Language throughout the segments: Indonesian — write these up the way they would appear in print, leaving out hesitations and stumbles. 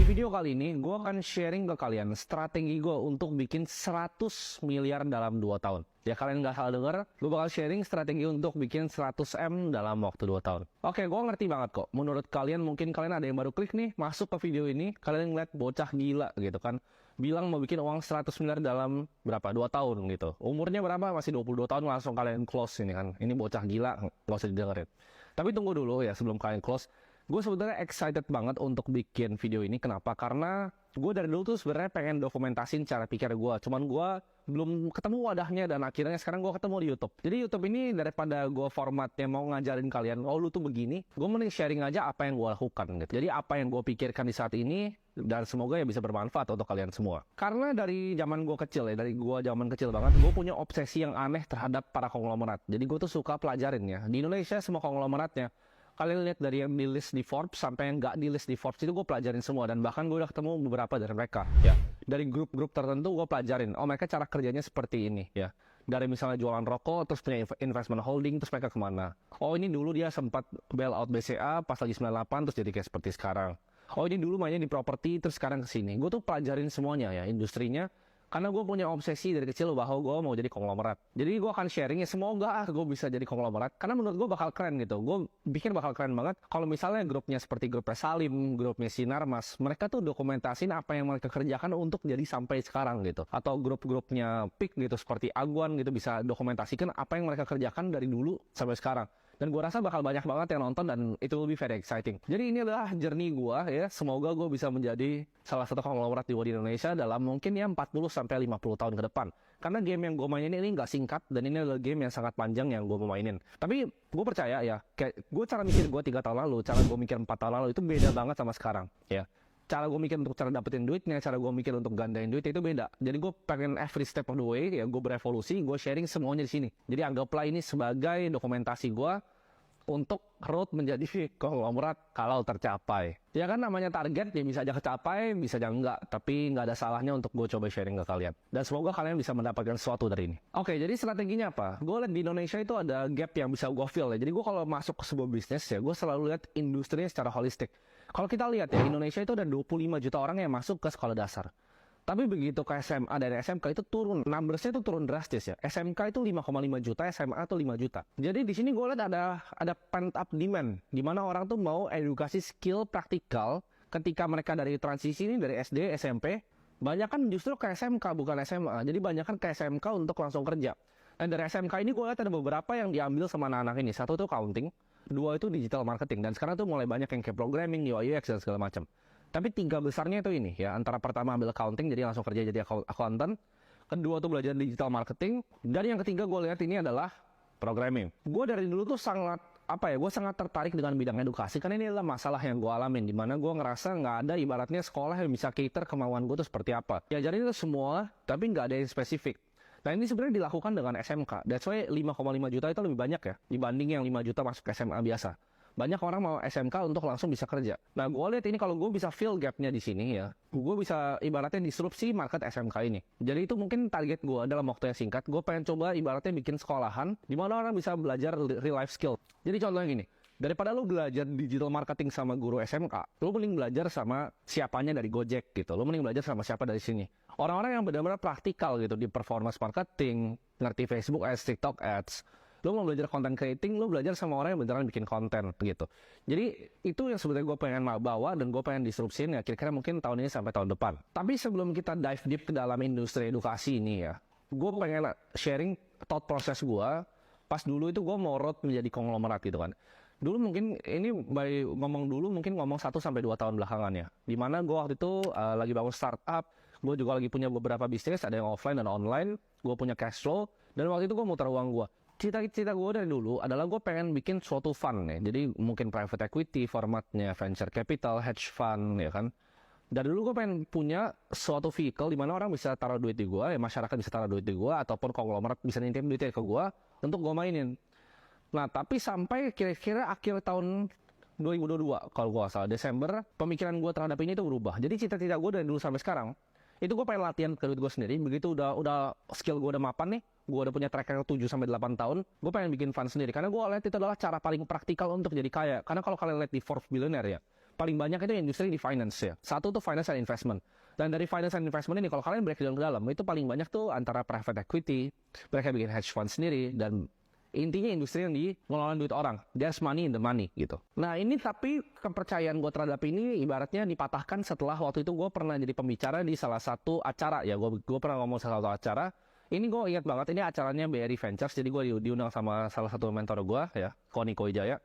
Di video kali ini, gue akan sharing ke kalian strategi gue untuk bikin 100 miliar dalam 2 tahun. Ya kalian nggak salah denger, gue bakal sharing strategi untuk bikin 100 M dalam waktu 2 tahun. Oke, gue ngerti banget kok. Menurut kalian, mungkin kalian ada yang baru klik nih, masuk ke video ini, kalian ngeliat bocah gila gitu kan. Bilang mau bikin uang 100 miliar dalam berapa? 2 tahun gitu. Umurnya berapa? Masih 22 tahun, langsung kalian close ini kan. Ini bocah gila, nggak usah didengerin. Tapi tunggu dulu ya sebelum kalian close. Gue sebenarnya excited banget untuk bikin video ini. Kenapa? Karena gue dari dulu tuh sebenarnya pengen dokumentasin cara pikir gue. Cuman gue belum ketemu wadahnya dan akhirnya sekarang gue ketemu di YouTube. Jadi YouTube ini daripada gue formatnya mau ngajarin kalian, oh lu tuh begini, gue mending sharing aja apa yang gue lakukan gitu. Jadi apa yang gue pikirkan di saat ini dan semoga ya bisa bermanfaat untuk kalian semua. Karena dari zaman gue kecil ya, dari gue zaman kecil banget, gue punya obsesi yang aneh terhadap para konglomerat. Jadi gue tuh suka pelajarin ya. Di Indonesia semua konglomeratnya. Kalian lihat dari yang di list di Forbes sampai yang nggak di list di Forbes itu gue pelajarin semua dan bahkan gue udah ketemu beberapa dari mereka ya. Dari grup-grup tertentu gue pelajarin, oh mereka cara kerjanya seperti ini ya. Dari misalnya jualan rokok, terus punya investment holding, terus mereka kemana. Oh ini dulu dia sempat bail out BCA pas lagi 98 terus jadi kayak seperti sekarang. Oh ini dulu mainnya di properti terus sekarang kesini. Gue tuh pelajarin semuanya ya industrinya. Karena gue punya obsesi dari kecil bahwa gue mau jadi konglomerat. Jadi gue akan sharing ya semoga gue bisa jadi konglomerat. Karena menurut gue bakal keren gitu. Gue bikin bakal keren banget. Kalau misalnya grupnya seperti grupnya Salim, grupnya Sinarmas. Mereka tuh dokumentasin apa yang mereka kerjakan untuk jadi sampai sekarang gitu. Atau grup-grupnya PIK gitu seperti Aguan gitu bisa dokumentasikan apa yang mereka kerjakan dari dulu sampai sekarang. Dan gue rasa bakal banyak banget yang nonton dan itu lebih very exciting. Jadi ini adalah journey gue ya. Semoga gue bisa menjadi salah satu konglomerat di Indonesia dalam mungkin ya 40-50 tahun ke depan. Karena game yang gue mainin ini nggak singkat dan ini adalah game yang sangat panjang yang gue mau mainin. Tapi gue percaya ya, kayak gue cara mikir gue 3 tahun lalu, cara gue mikir 4 tahun lalu itu beda banget sama sekarang ya. Cara gue mikir untuk cara dapetin duitnya, cara gue mikir untuk gandain duit itu beda. Jadi gue pengen every step of the way ya gue berevolusi, gue sharing semuanya di sini. Jadi anggaplah ini sebagai dokumentasi gue untuk road menjadi konglomerat kalau tercapai. Ya kan namanya target ya bisa aja kecapai, bisa aja enggak. Tapi nggak ada salahnya untuk gue coba sharing ke kalian. Dan semoga kalian bisa mendapatkan sesuatu dari ini. Oke, jadi strateginya apa? Gue lihat di Indonesia itu ada gap yang bisa gue fill ya. Jadi gue kalau masuk ke sebuah bisnis ya, gue selalu lihat industrinya secara holistik. Kalau kita lihat ya, Indonesia itu ada 25 juta orang yang masuk ke sekolah dasar. Tapi begitu ke SMA dan SMK itu turun, numbersnya itu turun drastis ya. SMK itu 5,5 juta, SMA itu 5 juta. Jadi di sini gue lihat ada pent up demand, di mana orang tuh mau edukasi skill praktikal ketika mereka dari transisi ini dari SD, SMP, banyak kan justru ke SMK bukan SMA. Jadi banyak kan ke SMK untuk langsung kerja. Dan dari SMK ini gue lihat ada beberapa yang diambil sama anak-anak ini. Satu tuh accounting, dua itu digital marketing, dan sekarang tuh mulai banyak yang kayak programming, UI UX dan segala macam. Tapi 3 besarnya itu ini ya, antara pertama ambil accounting jadi langsung kerja jadi accountant, kedua tuh belajar digital marketing, dan yang ketiga gue lihat ini adalah programming. Gue dari dulu tuh sangat gue sangat tertarik dengan bidang edukasi karena ini adalah masalah yang gue alamin, dimana gue ngerasa nggak ada ibaratnya sekolah yang bisa cater kemauan gue tuh seperti apa. Ya jadi itu semua, tapi nggak ada yang spesifik. Nah ini sebenarnya dilakukan dengan SMK. That's why 5,5 juta itu lebih banyak ya dibanding yang 5 juta masuk SMA biasa. Banyak orang mau SMK untuk langsung bisa kerja. Nah, gue lihat ini kalau gue bisa fill gapnya di sini ya, gue bisa ibaratnya disrupsi market SMK ini. Jadi itu mungkin target gue dalam waktu yang singkat. Gue pengen coba ibaratnya bikin sekolahan di mana orang bisa belajar real life skill. Jadi contohnya gini, daripada lu belajar digital marketing sama guru SMK, lu mending belajar sama siapanya dari Gojek gitu. Lu mending belajar sama siapa dari sini. Orang-orang yang benar-benar praktikal gitu di performance marketing, ngerti Facebook Ads, TikTok Ads. Lo mau belajar content creating, lo belajar sama orang yang beneran bikin konten gitu. Jadi itu yang sebenarnya gue pengen bawa dan gue pengen disrupsiin ya kira-kira mungkin tahun ini sampai tahun depan. Tapi sebelum kita dive deep ke dalam industri edukasi ini ya, gue pengen sharing thought process gue. Pas dulu itu gue mau road menjadi konglomerat gitu kan. Dulu mungkin ini ngomong 1 sampai 2 tahun belakangan ya. Dimana gue waktu itu lagi bangun startup, gue juga lagi punya beberapa bisnis, ada yang offline dan online, gue punya cash flow, dan waktu itu gue muter uang gue. Cita-cita gue dari dulu adalah gue pengen bikin suatu fund ya. Jadi mungkin private equity formatnya, venture capital, hedge fund ya kan. Dari dulu gue pengen punya suatu vehicle di mana orang bisa taruh duit di gue, ya masyarakat bisa taruh duit di gue, ataupun konglomerat bisa nitip duitnya ke gue untuk gue mainin. Nah tapi sampai kira-kira akhir tahun 2022 kalau gue salah Desember, pemikiran gue terhadap ini itu berubah. Jadi cita-cita gue dari dulu sampai sekarang itu gue pengen latihan ke duit gue sendiri. Begitu udah skill gue udah mapan nih, gue udah punya track record 7 sampai 8 tahun, gue pengen bikin fund sendiri. Karena gue lihat itu adalah cara paling praktikal untuk jadi kaya. Karena kalau kalian lihat di Forbes Billionaire ya, paling banyak itu industri di finance ya. Satu tuh finance and investment. Dan dari finance and investment ini, kalau kalian breakdown ke dalam, itu paling banyak tuh antara private equity, mereka bikin hedge fund sendiri, dan intinya industri yang ngelola duit orang. There's money in the money gitu. Nah ini tapi kepercayaan gue terhadap ini ibaratnya dipatahkan setelah waktu itu gue pernah jadi pembicara di salah satu acara ya. Gue pernah ngomong salah satu acara. Ini gue ingat banget, ini acaranya BRI Ventures. Jadi gue diundang sama salah satu mentor gue ya, Koniko Wijaya.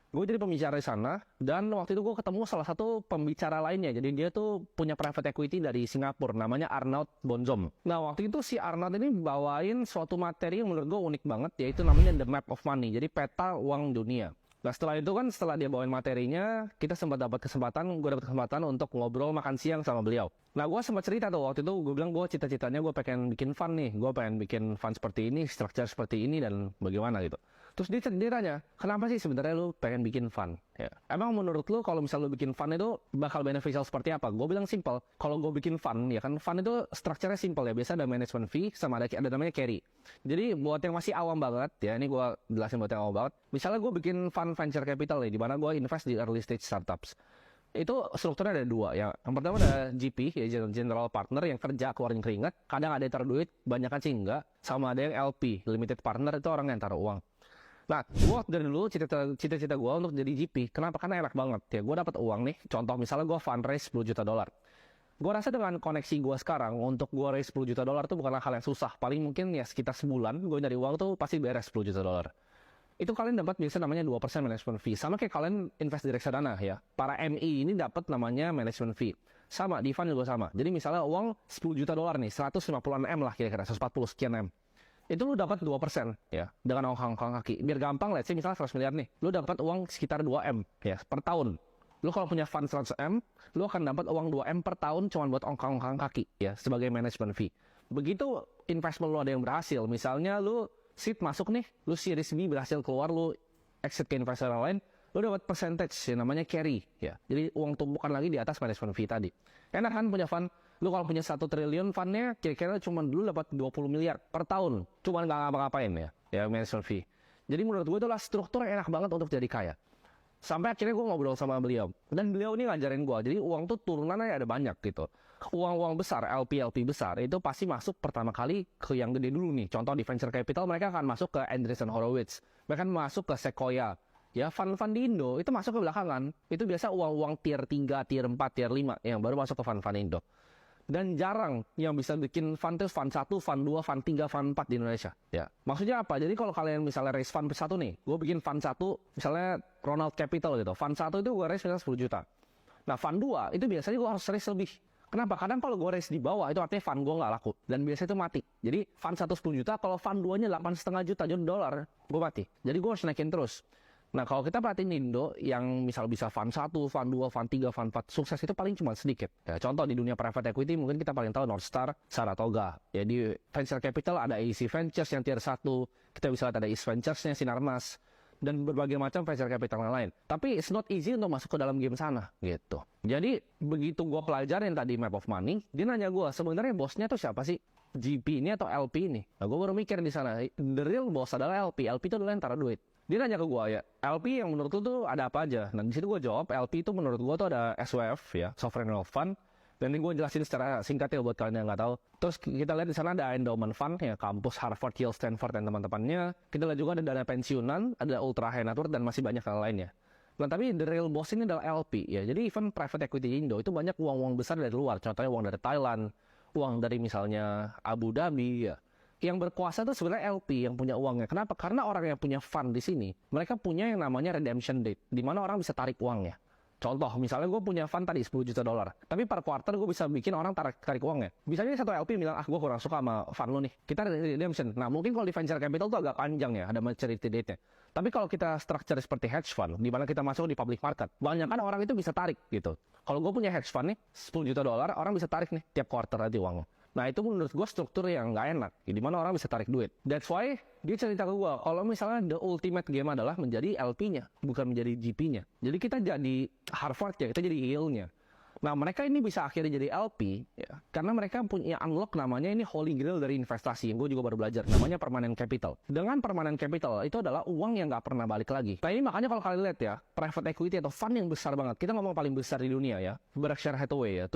Gue jadi pembicara di sana, dan waktu itu gue ketemu salah satu pembicara lainnya. Jadi dia tuh punya private equity dari Singapura, namanya Arnaud Bonzom. Nah waktu itu si Arnaud ini bawain suatu materi yang menurut gue unik banget, yaitu namanya The Map of Money, jadi peta uang dunia. Nah setelah itu kan, setelah dia bawain materinya, gue dapat kesempatan untuk ngobrol makan siang sama beliau. Nah gue sempat cerita tuh waktu itu, gue bilang gue cita-citanya gue pengen bikin fund nih, gue pengen bikin fund seperti ini, structure seperti ini, dan bagaimana gitu. Terus dia tanya, kenapa sih sebenarnya lu pengen bikin fund? Ya. Emang menurut lu kalau misal lu bikin fund itu bakal beneficial seperti apa? Gue bilang simple. Kalau gue bikin fund, ya kan fund itu strukturnya simple ya. Biasa ada management fee sama ada namanya carry. Jadi buat yang masih awam banget ya, ini gue jelasin buat yang awam banget. Misalnya gue bikin fund venture capital nih, di mana gue invest di early stage startups. Itu strukturnya ada dua ya. Yang pertama ada GP, ya general partner yang kerja keluarin keringat. Kadang ada yang taruh duit, banyak kan sih enggak. Sama ada yang LP, limited partner, itu orang yang taruh uang. Nah, gue dari dulu cita-cita gue untuk jadi GP. Kenapa? Karena enak banget ya. Gue dapat uang nih. Contoh misalnya gue fundraise $10 juta. Gue rasa dengan koneksi gue sekarang untuk gue raise $10 juta itu bukanlah hal yang susah. Paling mungkin ya sekitar sebulan gue nyari uang tuh pasti beres $10 juta. Itu kalian dapat biasa namanya 2% management fee. Sama kayak kalian invest di reksadana ya. Para MI ini dapat namanya management fee. Sama, di fund juga sama. Jadi misalnya uang $10 juta nih, 150 M lah kira-kira, 140 sekian M. Itu lu dapat 2% ya, dengan ongkang kaki. Biar gampang, let's say misalnya 100 miliar nih, lu dapat uang sekitar 2M ya per tahun. Lu kalau punya fund 100M, lu akan dapat uang 2M per tahun cuma buat ongkang kaki ya, sebagai management fee. Begitu investment lu ada yang berhasil, misalnya lu seed masuk nih, lu series B berhasil keluar, lu exit ke investor lain, lu dapat percentage ya, namanya carry ya. Jadi uang tumpukan lagi di atas management fee tadi. Enak kan punya fund? Lu kalau punya 1 triliun fundnya, kira-kira cuma dulu dapat 20 miliar per tahun. Cuma nggak ngapa-ngapain ya management fee. Jadi menurut gue itulah struktur yang enak banget untuk jadi kaya. Sampai akhirnya gue ngobrol sama beliau. Dan beliau ini ngajarin gue, jadi uang tuh turunannya ada banyak gitu. Uang-uang besar, LP besar, itu pasti masuk pertama kali ke yang gede dulu nih. Contoh di venture capital, mereka akan masuk ke Andreessen Horowitz. Mereka akan masuk ke Sequoia. Ya, fund-fund di Indo itu masuk ke belakangan. Itu biasa uang-uang tier 3, tier 4, tier 5 yang baru masuk ke fund-fund Indo. Dan jarang yang bisa bikin fund itu fund 1, fund 2, fund 3, fund 4 di Indonesia. Ya. Maksudnya apa? Jadi kalau kalian misalnya raise fund 1 nih, gue bikin fund 1, misalnya Ronald Capital gitu. Fund 1 itu gue raise misalnya 10 juta. Nah, fund 2 itu biasanya gue harus raise lebih. Kenapa? Kadang kalau gue raise di bawah, itu artinya fund gue nggak laku. Dan biasanya itu mati. Jadi fund 1 10 juta, kalau fund 2-nya 8,5 juta dolar, gue mati. Jadi gue harus naikin terus. Nah, kalau kita perhatiin Indo yang misal bisa fund 1, fund 2, fund 3, fund 4, sukses itu paling cuma sedikit. Ya, contoh di dunia private equity mungkin kita paling tahu Northstar, Saratoga. Ya, di venture capital ada AC Ventures yang tier 1, kita bisa lihat ada East Ventures-nya, Sinarmas, dan berbagai macam venture capital yang lain. Tapi it's not easy untuk masuk ke dalam game sana, gitu. Jadi, begitu gue pelajarin tadi Map of Money, dia nanya gue, sebenarnya bosnya tuh siapa sih? GP ini atau LP ini? Nah, gue baru mikir di sana, the real boss adalah LP. LP itu adalah yang taruh duit. Dia nanya ke gue ya, LP yang menurut lu tuh ada apa aja? Nah, di situ gue jawab, LP itu menurut gue tuh ada SWF ya, Sovereign Wealth Fund. Dan ini gue jelasin secara singkat ya buat kalian yang nggak tahu. Terus kita lihat di sana ada endowment fund ya, kampus Harvard, Yale, Stanford dan teman-temannya. Kita lihat juga ada dana pensiunan, ada ultra high net worth dan masih banyak hal lainnya. Nah, tapi the real boss ini adalah LP ya. Jadi even private equity Indo itu banyak uang-uang besar dari luar. Contohnya uang dari Thailand, uang dari misalnya Abu Dhabi ya. Yang berkuasa itu sebenarnya LP yang punya uangnya. Kenapa? Karena orang yang punya fund di sini, mereka punya yang namanya redemption date, di mana orang bisa tarik uangnya. Contoh, misalnya gue punya fund tadi $10 juta, tapi per quarter gue bisa bikin orang tarik uangnya. Misalnya satu LP bilang, gue kurang suka sama fund lo nih, kita redemption. Nah, mungkin kalau di venture capital tuh agak panjang ya, ada maturity date-nya. Tapi kalau kita structure seperti hedge fund, di mana kita masuk di public market, banyak kan orang itu bisa tarik gitu. Kalau gue punya hedge fund nih, $10 juta, orang bisa tarik nih tiap quarter nanti uangnya. Nah, itu menurut gue struktur yang nggak enak, di mana orang bisa tarik duit. That's why dia cerita ke gue, kalau misalnya the ultimate game adalah menjadi LP-nya, bukan menjadi GP-nya. Jadi kita jadi Harvard ya, kita jadi Yale-nya. Nah, mereka ini bisa akhirnya jadi LP ya, karena mereka punya unlock namanya ini holy grail dari investasi yang gue juga baru belajar, namanya permanent capital. Dengan permanent capital itu adalah uang yang nggak pernah balik lagi. Nah, ini makanya kalau kalian lihat ya, private equity atau fund yang besar banget, kita ngomong paling besar di dunia ya, Berkshire Hathaway ya,